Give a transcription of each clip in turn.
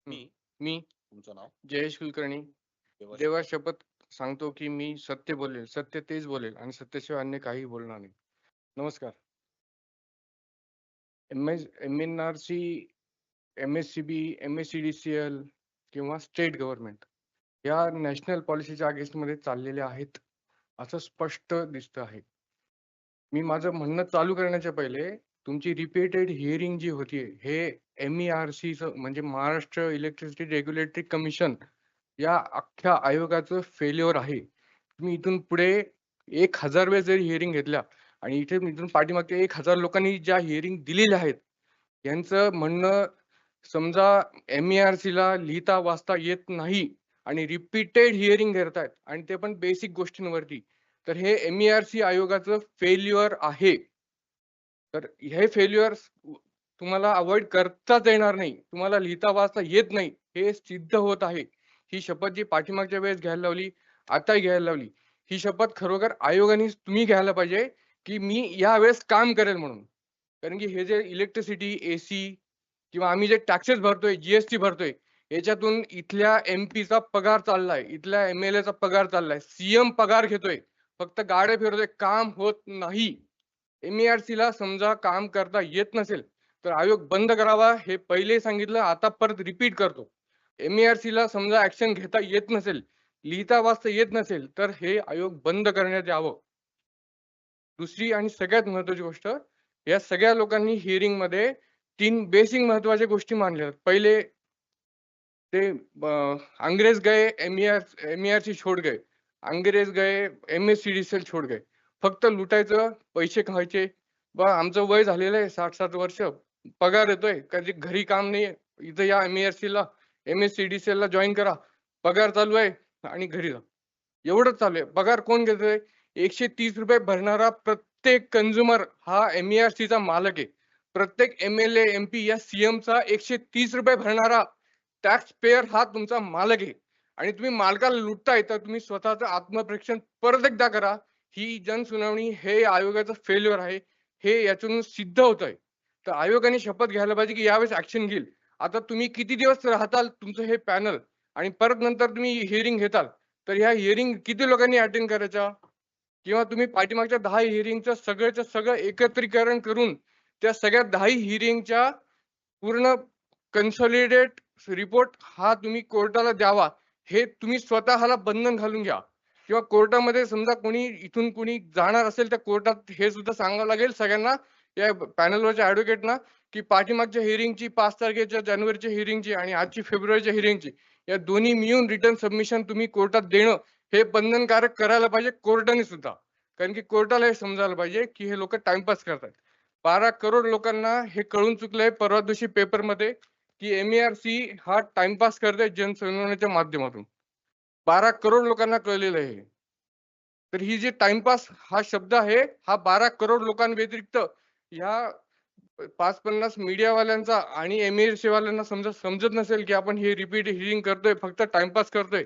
हं. मी मी तुमचं नाव जयेश कुलकर्णी देवा देवा शपथ सांगतो की मी सत्य बोलेल, सत्य तेच बोलेल आणि सत्याशिवाय अन्य काही बोलणार नाही. नमस्कार. एम-एन-आर-सी, एम-एस-सी-बी, एम-एस-सी-डी-सी-एल किंवा स्टेट गव्हर्नमेंट या नॅशनल पॉलिसीच्या अगेन्स्टमध्ये चाललेल्या आहेत, असं स्पष्ट दिसतं आहे. मी माझं म्हणणं चालू करण्याच्या पहिले तुमची रिपीटेड हिअरिंग जी होतीये, हे एम-ई-आर-सीचं म्हणजे महाराष्ट्र इलेक्ट्रिसिटी रेग्युलेटरी कमिशन या अख्ख्या आयोगाचं फेल्युअर आहे. तुम्ही इथून पुढे 1000 वेळेस जरी हिअरिंग घेतल्या आणि इथून पाठीमागच्या 1000 लोकांनी ज्या हिअरिंग दिलेल्या आहेत, यांचं म्हणणं समजा एम-ई-आर-सीला लिहिता वाचता येत नाही आणि रिपीटेड हिअरिंग घेतायत आणि ते पण बेसिक गोष्टींवरती. तर हे एम-ई-आर-सी आयोगाचं फेल्युअर आहे. तर हे फेल्युअर्स तुम्हाला अव्हॉइड करताच येणार नाही. तुम्हाला लिहिता वाचता येत नाही, हे सिद्ध होत आहे. ही शपथ जी पाठीमागच्या वेळेस घ्यायला लावली, आताही घ्यायला लावली. ही शपथ खरोखर आयोगानेच तुम्ही घ्यायला पाहिजे, की मी यावेळेस काम करेल म्हणून. कारण की हे जे इलेक्ट्रिसिटी, एसी किंवा आम्ही जे टॅक्सेस भरतोय, जी भरतोय, याच्यातून इथल्या एम-पीचा पगार चाललाय, इथल्या एम-एल-एचा पगार चाललाय, सीएम पगार घेतोय. फक्त गाड्या फिरवतोय, काम होत नाही. एम-ई-आर-सीला समजा काम करता येत नसेल, तर आयोग बंद करावा हे पहिलेही सांगितलं, आता परत रिपीट करतो. एम-ई-आर-सीला समजा ॲक्शन घेता येत नसेल, लिहिता वाचता येत नसेल, तर हे आयोग बंद करण्यात यावं. दुसरी आणि सगळ्यात महत्त्वाची गोष्ट, या सगळ्या लोकांनी हिअरिंगमध्ये 3 बेसिक महत्त्वाच्या गोष्टी मांडल्या. पहिले ते अंग्रेज गए एम-ई-आर-सी छोड़ गए. अंग्रेज गए एम-एस-सी-डी-सी-एल छोड़ गए. फक्त लुटायचं, पैसे खायचे. आमचं वय झालेलं आहे 60-60 वर्ष. पगार येतोय, कधी घरी काम नाहीये. इथं या एम-ई-आर-सीला, एम-एस-सी-डी-सी-एलला जॉइन करा. पगार चालू आहे आणि घरी जा. एवढंच चालू आहे. पगार कोण घेतोय? ₹130 भरणारा प्रत्येक कन्झ्युमर हा एम-ई-आर-सीचा मालक आहे. प्रत्येक एम-एल-ए, एम-पी या सीएमचा ₹130 भरणारा टॅक्स पेयर हा तुमचा मालक आहे आणि तुम्ही मालकाला लुटताय, तर तुम्ही स्वतःचं आत्मपरीक्षण परत एकदा करा. ही जनसुनावणी हे आयोगाचं फेल्युअर आहे. हे यातून सिद्ध होतंय. तर आयोगाने शपथ घ्यायला पाहिजे, की यावेळेस ॲक्शन घेईल. आता तुम्ही किती दिवस राहताल तुमचं हे पॅनल आणि परत नंतर तुम्ही हिअरिंग घेताल. तर ह्या हिअरिंग किती लोकांनी अटेंड करायच्या? किंवा तुम्ही पाठीमागच्या 10 हिअरिंगचं सगळंच्या सगळं एकत्रीकरण करून त्या सगळ्या 10 हिअरिंगच्या पूर्ण कन्सॉलिडेट रिपोर्ट हा तुम्ही कोर्टाला द्यावा. हे तुम्ही स्वतःला बंधन घालून घ्या किंवा कोर्टामध्ये समजा कोणी इथून कोणी जाणार असेल तर कोर्टात हे सुद्धा सांगावं लागेल सगळ्यांना, या पॅनलवरच्या ॲडव्होकेटना, की पाठीमागच्या हिअरिंगची 5 तारखेच्या जानेवारीच्या हिअरिंगची आणि आजची फेब्रुवारीच्या हिअरिंगची या दोन्ही मिळून रिटर्न सबमिशन तुम्ही कोर्टात देणं हे बंधनकारक करायला पाहिजे कोर्टाने सुद्धा. कारण की कोर्टाला हे समजायला पाहिजे, की हे लोकं टाईमपास करतायत. 12 करोड लोकांना हे कळून चुकलंय परवा दिवशी पेपरमध्ये, की एम-ई-आर-सी हा टाईमपास करतोय जनसुनावणीच्या माध्यमातून. 12 करोड लोकांना कळलेलं आहे हे. तर ही जी टाईमपास हा शब्द आहे, हा 12 करोड लोकांव्यतिरिक्त ह्या 5-50 मीडियावाल्यांचा आणि एम-ई-आर-सी वाल्यांना समजा समजत नसेल, की आपण हे रिपीट हिअरिंग करतोय, फक्त टाईमपास करतोय.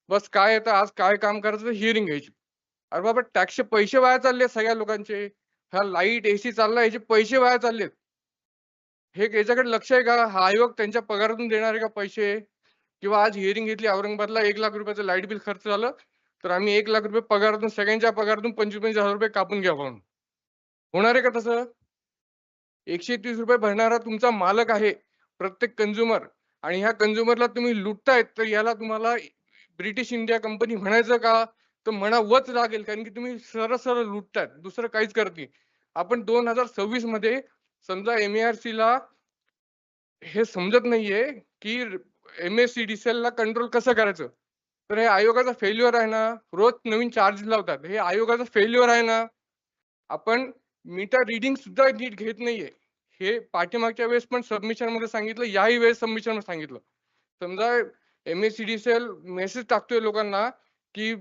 बस काय येतं आज काय काम करायचं हिअरिंग घ्यायची. अरे बाबा टॅक्सचे पैसे वाया चालले सगळ्या लोकांचे. हा लाईट, एसी चालला याचे पैसे वाया चाललेत. हे याच्याकडे लक्ष आहे का? हा आयोग त्यांच्या पगारातून देणार आहे का पैसे? किंवा आज हिअरिंग घेतली औरंगाबादला ₹1,00,000 लाईट बिल खर्च झालं, तर आम्ही ₹1,00,000 पगारातून सगळ्यांच्या पगारातून ₹25,000 कापून घ्या म्हणून. होणार आहे का तसं? ₹130 भरणारा तुमचा मालक आहे, प्रत्येक कन्झ्युमर आणि ह्या कन्झ्युमरला तुम्ही लुटतायत, तर याला तुम्हाला ब्रिटिश इंडिया कंपनी म्हणायचं का? तर म्हणावंच लागेल कारण की तुम्ही सरळ-सरळ लुटतायत. दुसरं काहीच करत नाही. आपण 2026 मध्ये समजा एम-ए-आर-सीला हे समजत नाहीये, की एम-एस-सी-डी-सी-एलला कंट्रोल कसं करायचं? तर हे आयोगाचा फेल्युअर आहे ना. रोज नवीन चार्जेस लावतात. हे आयोगाचा फेल्युअर आहे ना. आपण मीटर रीडिंग सुद्धा नीट घेत नाहीये. हे पाठीमागच्या वेळेस पण सबमिशनमध्ये सांगितलं, याही वेळेस सबमिशनमध्ये सांगितलं. समजा एम-एस-सी-डी-सी-एल मेसेज टाकतोय लोकांना, की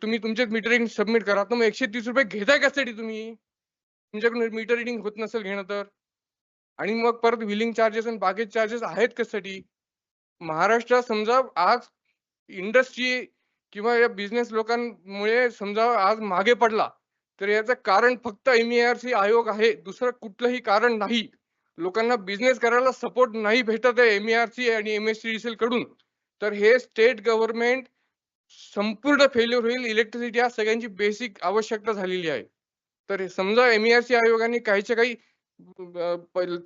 तुम्ही तुमचे मीटर रीडिंग सबमिट करा. तर मग ₹130 घेताय कशासाठी तुम्ही? तुमच्याकडून मीटर रीडिंग होत नसेल घेणं तर? आणि मग परत व्हीलिंग चार्जेस आणि बाकीचे चार्जेस आहेत कशासाठी? महाराष्ट्र समजा आज इंडस्ट्री किंवा या बिझनेस लोकांमुळे समजा आज मागे पडला, तर याचं कारण फक्त एम-ई-आर-सी आयोग आहे. दुसरं कुठलंही कारण नाही. लोकांना बिझनेस करायला सपोर्ट नाही भेटत आहे MERC आणि MSEDCL कडून, तर हे स्टेट गव्हर्नमेंट संपूर्ण फेल्युअर होईल. इलेक्ट्रिसिटी या सगळ्यांची बेसिक आवश्यकता झालेली आहे. तर समजा MERC आयोगाने काहीच्या काही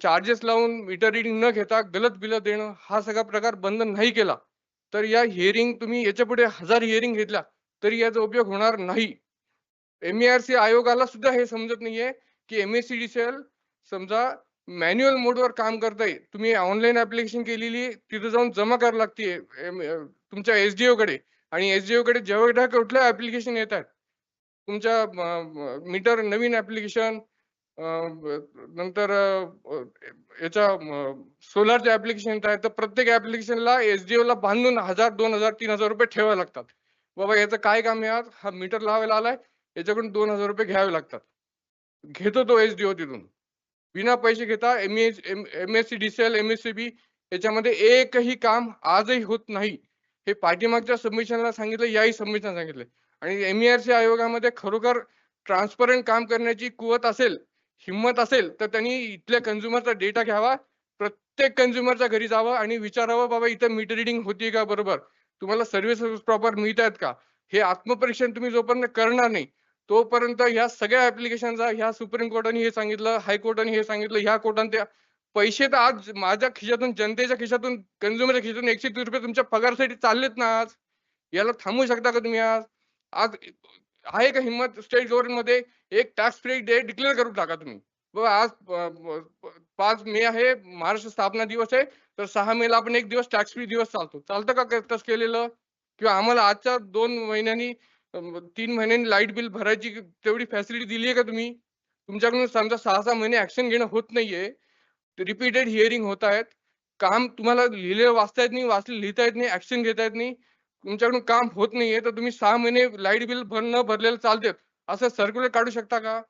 चार्जेस लावून मीटर रिडिंग न घेता गलत बिल देणं हा सगळा प्रकार बंद नाही केला, तर या हिअरिंग तुम्ही याच्या पुढे 1000 हिअरिंग घेतला तरी याचा उपयोग होणार नाही. MERC आयोगाला सुद्धा हे समजत नाहीये की MSEDCL समजा मॅन्युअल मोडवर काम करताय. तुम्ही ऑनलाईन ऍप्लिकेशन केलेली तिथे जाऊन जमा करावी लागते तुमच्या SDO कडे, आणि SDO कडे जेवढ्या कुठल्या ऍप्लिकेशन येतात तुमच्या मीटर नवीन ऍप्लिकेशन नंतर याच्या सोलारचे ऍप्लिकेशन येतात, तर प्रत्येक ऍप्लिकेशनला SDO ला बांधून 1000, 2000, 3000 रुपये ठेवावे लागतात. बाबा याचं काय काम आहे, आज हा मीटर लावायला आलाय, याच्याकडून 2000 रुपये घ्यावे लागतात. घेतो तो SDO तिथून बिना पैसे घेता. MSEDCL MSCB याच्यामध्ये एकही काम आजही होत नाही. हे पाठीमागच्या सबमिशनला सांगितलं, याही सबमिशन सांगितलं. आणि MERC आयोगामध्ये खरोखर ट्रान्सपरंट काम करण्याची कुवत असेल, हिम्मत असेल, तर त्यांनी इथल्या कंझ्युमरचा डेटा घ्यावा, प्रत्येक कंझ्युमरच्या घरी जावं आणि विचारावं, बाबा इथं मीटर रिडिंग होती का बरोबर, तुम्हाला सर्व्हिसेस प्रॉपर मिळत आहेत का. हे आत्मपरीक्षण तुम्ही जोपर्यंत करणार नाही तोपर्यंत ह्या सगळ्या ऍप्लिकेशनचा, ह्या सुप्रीम कोर्टाने हे सांगितलं, हायकोर्टाने हे सांगितलं, ह्या कोर्टाने त्या पैसे तर आज माझ्या खिशातून, जनतेच्या खिशातून, कंझ्युमरच्या खिशातून 130 रुपये तुमच्या पगारासाठी चाललेत ना. आज याला थांबवू शकता का तुम्ही? आज आज आहे का हिंमत स्टेट गव्हर्नमेंट मध्ये एक टॅक्स फ्री डे डिक्लेअर करून टाका तुम्ही. बघा आज 5 मे आहे, महाराष्ट्र स्थापना दिवस आहे, तर 6 मेला आपण एक दिवस टॅक्स फ्री दिवस चालतं का तसं केलेलं? किंवा आम्हाला आजच्या 2 महिन्यांनी 3 महिन्यांनी लाईट बिल भरायची तेवढी फॅसिलिटी दिली आहे का तुम्ही? तुमच्याकडून समजा 6-6 महिने ऍक्शन घेणं होत नाहीये, रिपीटेड हिअरिंग होत आहेत, काम तुम्हाला लिहिलेलं वाचता येत नाही, लिहिता येत नाही, ऍक्शन घेता येत नाही, तुमच्याकडून काम होत नाहीये, तर तुम्ही 6 महिने लाईट बिल न भरलेलं चालते असं सर्क्युलर काढू शकता का?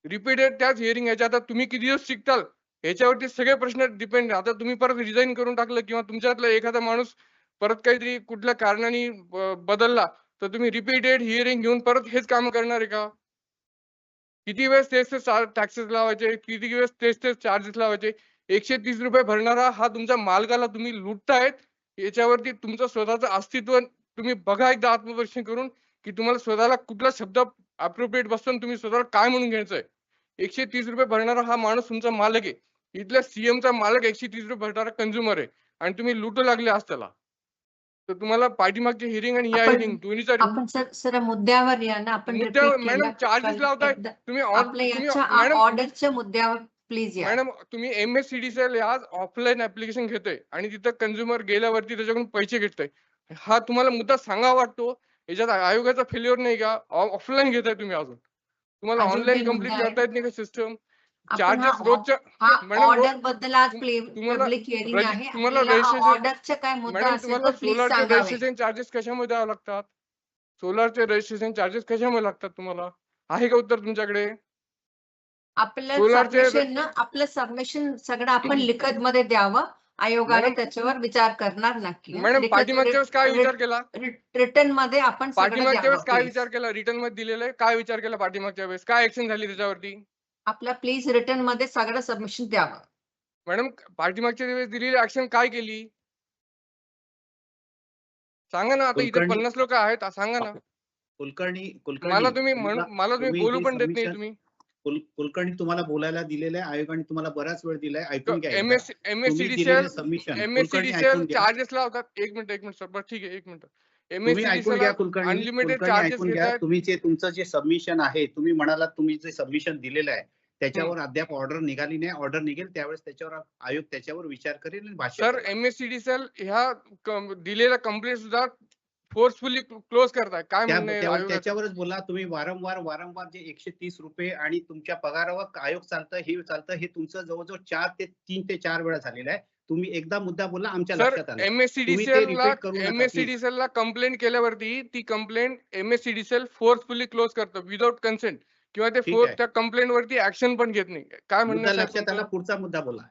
रिपीटेड त्याच हिअरिंग याच्या, आता तुम्ही किती दिवस शिकताल याच्यावरती सगळे प्रश्न डिपेंड. आता तुम्ही परत रिझाईन करून टाकलं किंवा तुमच्यातला एखादा माणूस परत काहीतरी कुठल्या कारणाने बदलला, तर तुम्ही रिपीटेड हिअरिंग घेऊन परत हेच काम करणार आहे का? किती वेळेस तेच तेच टॅक्सेस लावायचे, किती वेळेस तेच तेच चार्जेस लावायचे. 130 रुपये भरणारा हा तुमच्या मालकाला तुम्ही लुटतायत. याच्यावरती तुमचं स्वतःचं अस्तित्व तुम्ही बघा एकदा आत्मपरीक्षण करून, की तुम्हाला स्वतःला कुठला शब्द अप्रोप्रिएट बसतो आणि तुम्ही स्वतःला काय म्हणून घ्यायचंय. 130 रुपये भरणारा हा माणूस तुमचा मालक आहे. इथल्या CMचा मालक 130 रुपये भरणारा कंझ्युमर आहे आणि तुम्ही लुटू लागले आज त्याला. तर तुम्हाला पाठीमागची हिअरिंग आणि ह्या हिअरिंग दोन्हीचा आपण सर मुद्द्यावर या ना. आपण मुद्द्यावर रिपीट मॅडम चार्जेस लावताय तुम्ही आपल्या याच्या ऑर्डरच्या मुद्द्यावर प्लीज या. मॅडम तुम्ही MSEDCL आज ऑफलाईन ऍप्लिकेशन घेतोय आणि तिथं कंझ्युमर गेल्यावरती त्याच्याकडून पैसे घेतोय. हा तुम्हाला मुद्दा सांगा वाटतो, याच्यात आयोगाचा फेल्युअर नाही का? ऑफलाईन घेताय तुम्ही अजून, तुम्हाला ऑनलाईन कंप्लीट करता येत नाही का सिस्टम? चार्जेस रोजच्या मॅडम ऑर्डर बद्दल आज पब्लिक हिअरिंग आहे. आपल्याला ऑर्डरचा काय मुद्दा असेल तर प्लीज सांगावे. रजिस्ट्रेशन चार्जेस कशामुळे द्यावे लागतात? सोलारचे रजिस्ट्रेशन चार्जेस कशामुळे लागतात तुम्हाला? आहे का उत्तर तुमच्याकडे? आपलं सबमिशन सगळं आपण लिखत मध्ये द्यावं. आयोगाने त्याच्यावर विचार करणार नक्की. मॅडम पाठीमागच्या वेळेस काय विचार केला? रिटर्न मध्ये आपण पाठीमागच्या वेळेस काय विचार केला? रिटर्न मध्ये दिलेलं आहे, काय विचार केला पाठीमागच्या वेळेस? काय ऍक्शन झाली त्याच्यावरती? आपला प्लीज रिटर्न मध्ये सगळं सबमिशन द्यावं. मॅडम पाठीमागच्या वेळेस दिलेली ऍक्शन काय केली सांगा ना. आता इथे 50 लोक आहेत, सांगा ना. कुलकर्णी मला तुम्ही बोलू पण देत नाही तुम्ही. कुलकर्णी तुम्हाला बोलायला दिलेलं आहे, आयोगाने तुम्हाला बराच वेळ दिलाय, ऐकून घ्या. MSEDCL चार्जेस लावतात. एक मिनिट सर, बस ठीक आहे, एक मिनिट. तुम्ही ऐकून घ्या कुलकर्णी, अनलिमिटेड चार्जेस घेतात. तुम्ही जे तुमचं जे सबमिशन आहे, तुम्ही म्हणाला तुम्ही जे सबमिशन दिलेलं आहे त्याच्यावर अद्याप ऑर्डर निघाली नाही. ऑर्डर निघेल त्यावेळेस त्याच्यावर आयोग त्याच्यावर विचार करेल. सर MSEDCL ह्या दिलेल्या कंप्लेंट सुद्धा फोर्सफुली क्लोज करताय, काय म्हणणं? त्याच्यावरच बोला तुम्ही. वारंवार जे 130 रुपये आणि तुमच्या पगारावर आयोग चालतं, हे चालतं, हे तुमचं जवळजवळ 3 ते 4 वेळा झालेलं आहे. तुम्ही एकदा मुद्दा बोलला, आमच्या लक्षात आलं. MSEDCL ला कंप्लेंट केल्यावरती ती कंप्लेंट MSEDCL फोर्सफुली क्लोज करतं विदाउट कन्सेंट, किंवा ते त्या कंप्लेंट वरती ऍक्शन पण घेत नाही. काय म्हणणं लक्षात आलं? पुढचा मुद्दा बोला.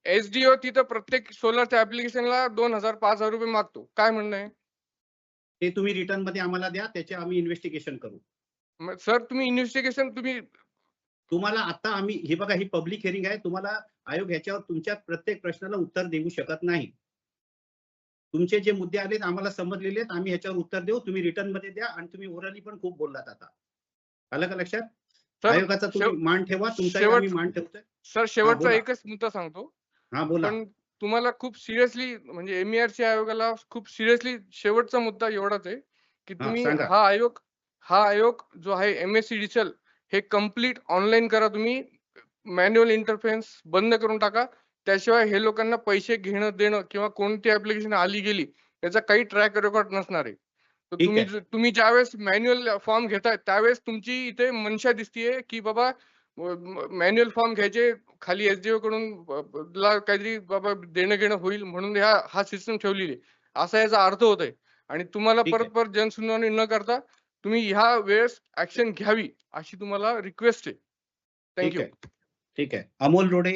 SDO तिथं प्रत्येक सोलरच्या ऍप्लिकेशनला 2000-5000 रुपये मागतो, काय म्हणणं आहे? ते तुम्ही रिटर्न मध्ये आम्हाला द्या, त्याचे आम्ही इन्व्हेस्टिगेशन करू. सर तुम्ही इन्व्हेस्टिगेशन तुम्हाला आता आम्ही हे बघा, ही पब्लिक हिअरिंग आहे. तुम्हाला आयोग ह्याच्यावर तुमच्या प्रत्येक प्रश्नाला उत्तर देऊ शकत नाही. तुमचे जे मुद्दे आलेत आम्हाला समजलेले आहेत. आम्ही ह्याच्यावर उत्तर देऊ. तुम्ही रिटर्न मध्ये द्या आणि तुम्ही ओरली पण खूप बोललात आता. आलं का लक्षात? सर आयोगाचा तुम्ही मान ठेवा. तुमचाही आम्ही मान ठेवतोय. सर शेवटचा बोला. एकच मुद्दा सांगतो. हा बोला. पण तुम्हाला खूप सिरियसली म्हणजे MERC आयोगाला खूप सिरियसली शेवटचा मुद्दा एवढाच आहे की तुम्ही सांगा. हा आयोग जो आहे MSc हे कम्प्लीट ऑनलाईन करा. तुम्ही मॅन्युअल इंटरफेस बंद करून टाका. त्याशिवाय हे लोकांना पैसे घेणं देणं किंवा कोणती ऍप्लिकेशन आली गेली याचा काही ट्रॅक रेकॉर्ड नसणार आहे. तर ठीक आहे. तुम्ही ज्यावेळेस मॅन्युअल फॉर्म घेताय त्यावेळेस तुमची इथे मनशा दिसतीये की बाबा मॅन्युअल फॉर्म घ्यायचे, खाली SDO कडून काहीतरी बाबा देणं घेणं होईल म्हणून हा सिस्टम ठेवलेली आहे, असा याचा अर्थ होत आहे. आणि तुम्हाला ठीक आहे. परत जनसुनावणी न करता तुम्ही ह्या वेळेस ऍक्शन घ्यावी अशी तुम्हाला रिक्वेस्ट आहे. ठीक थँक्यू. आहे. ठीक आहे. अमोल रोडे.